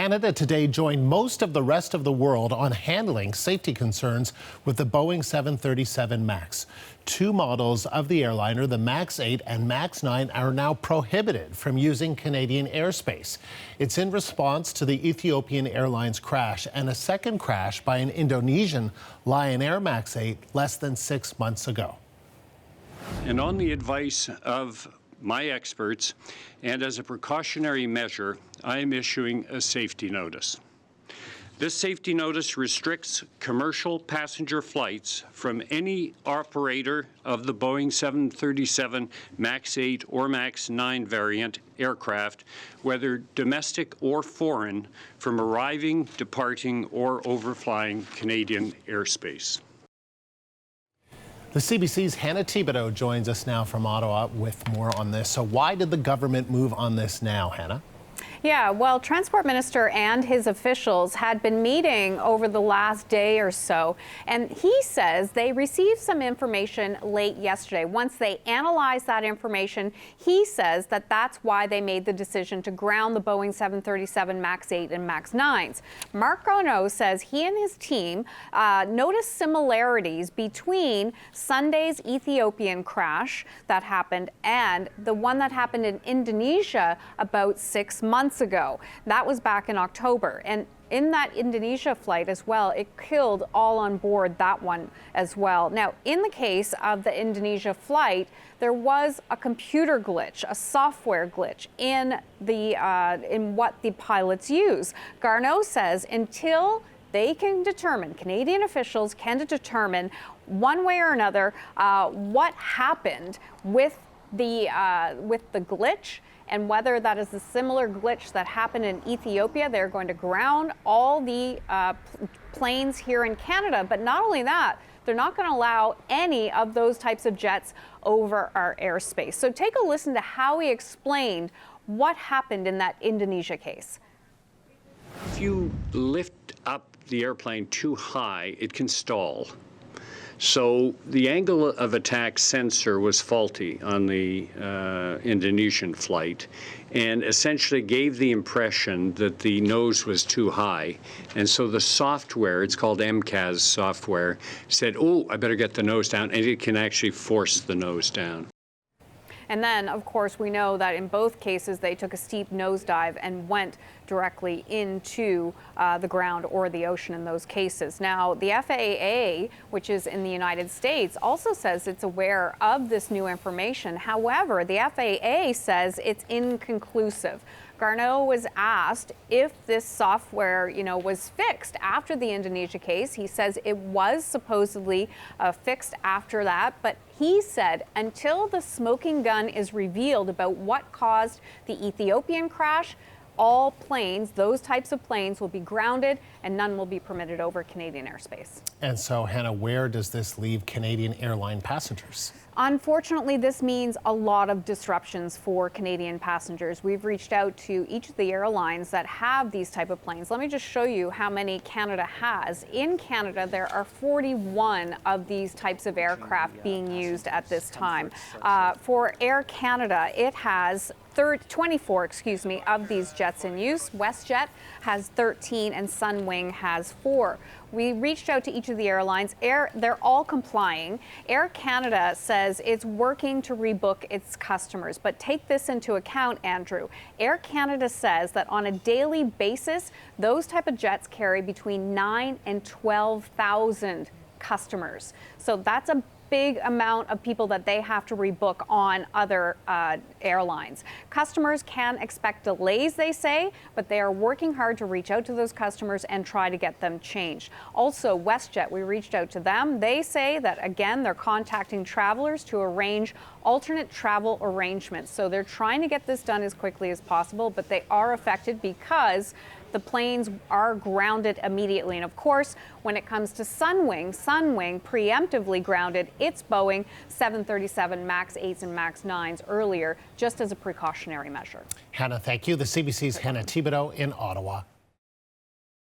Canada today joined most of the rest of the world on handling safety concerns with the Boeing 737 MAX. Two models of the airliner, the MAX 8 and MAX 9, are now prohibited from using Canadian airspace. It's in response to the Ethiopian Airlines crash and a second crash by an Indonesian Lion Air MAX 8 less than 6 months ago. And on the advice of my experts, and as a precautionary measure, I am issuing a safety notice. This safety notice restricts commercial passenger flights from any operator of the Boeing 737 MAX 8 or MAX 9 variant aircraft, whether domestic or foreign, from arriving, departing, or overflying Canadian airspace. The CBC's Hannah Thibodeau joins us now from Ottawa with more on this. So why did the government move on this now, Hannah? Yeah, well, Transport Minister and his officials had been meeting over the last day or so, and he says they received some information late yesterday. Once they analyzed that information, he says that that's why they made the decision to ground the Boeing 737 MAX 8 and MAX 9s. Marc Garneau says he and his team noticed similarities between Sunday's Ethiopian crash that happened and the one that happened in Indonesia about 6 months ago. That was back in October. And in that Indonesia flight as well, it killed all on board that one as well. Now, in the case of the Indonesia flight, there was a computer glitch, a software glitch in what the pilots use. Garneau says until they can determine, Canadian officials can determine one way or another what happened with the glitch, and whether that is a similar glitch that happened in Ethiopia. They're going to ground all the planes here in Canada. But not only that, they're not going to allow any of those types of jets over our airspace. So take a listen to how he explained what happened in that Indonesia case. If you lift up the airplane too high, it can stall. So the angle of attack sensor was faulty on the Indonesian flight and essentially gave the impression that the nose was too high. And so the software, it's called MCAS software, said, oh, I better get the nose down, and it can actually force the nose down. And then, of course, we know that in both cases, they took a steep nosedive and went directly into the ground or the ocean in those cases. Now, the FAA, which is in the United States, also says it's aware of this new information. However, the FAA says it's inconclusive. Garneau was asked if this software, was fixed after the Indonesia case. He says it was supposedly fixed after that, but he said until the smoking gun is revealed about what caused the Ethiopian crash, all planes, those types of planes, will be grounded and none will be permitted over Canadian airspace. And so, Hannah, where does this leave Canadian airline passengers? Unfortunately, this means a lot of disruptions for Canadian passengers. We've reached out to each of the airlines that have these type of planes. Let me just show you how many Canada has. In Canada, there are 41 of these types of aircraft being used at this time. For Air Canada, it has 24 of these jets in use. WestJet has 13 and Sunwing has 4. We reached out to each of the airlines. They're all complying. Air Canada says it's working to rebook its customers. But take this into account, Andrew. Air Canada says that on a daily basis, those type of jets carry between 9,000 and 12,000 customers. So that's a big amount of people that they have to rebook on other airlines. Customers can expect delays, they say, but they are working hard to reach out to those customers and try to get them changed. Also, WestJet, we reached out to them. They say that, again, they're contacting travelers to arrange alternate travel arrangements. So they're trying to get this done as quickly as possible, but they are affected because the planes are grounded immediately. And of course, when it comes to Sunwing preemptively grounded its Boeing 737 MAX 8s and MAX 9s earlier, just as a precautionary measure. Hannah, thank you. The CBC's Hannah Thibodeau in Ottawa.